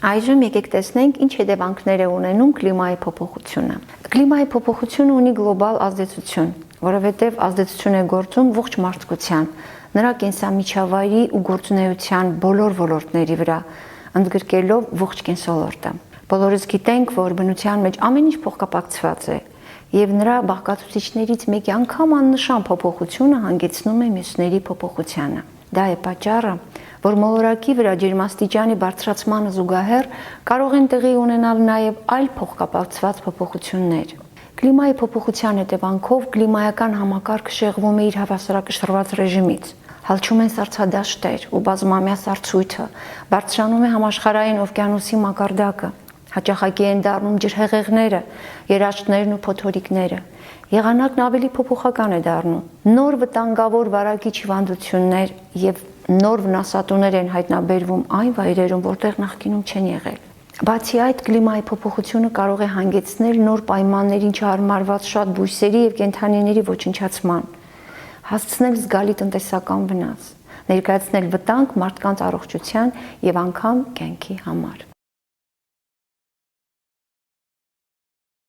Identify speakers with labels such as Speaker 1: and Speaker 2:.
Speaker 1: Այժմ եկեք տեսնենք ինչ հետևանքներ է ունենում կլիմայի փոփոխությունը։ Կլիմայի փոփոխությունը ունի գլոբալ ազդեցություն, որովհետև ազդեցություն է գործում ողջ մարդկության, նրա կենսամիջավայրի ու գործունեության բոլոր ոլորտների վրա, ընդգրկելով ողջ կենսոլորտը։ Բոլորս գիտենք, որ բնության մեջ ամեն ինչ փոխկապակցված է, եւ նրա բաղկացուցիչներից մեկի անգամ աննշան փոփոխությունը հանգեցնում է մյուսների փոփոխությանը։ Դա է պատճառը, որ մոլորակի վրա ջերմաստիճանի բարձրացմանը զուգահեռ կարող են տեղի ունենալ նաև այլ փոխկապակցված փոփոխություններ։ Կլիմայի փոփոխության հետևանքով կլիմայական համակարգը շեղվում է իր հավասարակշռված ռեժիմից, հալչում են սառցադաշտեր ու բազմամյա սառցույթը, բարձրանում է համաշխարհային օվկիանոսի մակարդակը, հաճախակի են դառնում ջրհեղեղները, երաշտներն ու փոթորիկները։ Եղանակն ավելի փոփոխական է դառնում, նոր վտանգավոր վարակիչ հիվանդություններ եւ նոր վնասատուներ են հայտնաբերվում այն վայրերում, որտեղ նախկինում չեն եղել։ Բացի այդ, կլիմայի փոփոխությունը կարող է հանգեցնել նոր պայմաններին չհարմարված շատ բույսերի եւ կենդանիների ոչնչացման, հասցնել զգալի տնտեսական վնաս, ներկայացնել վտանգ մարդկանց առողջության եւ անգամ կյանքի համար։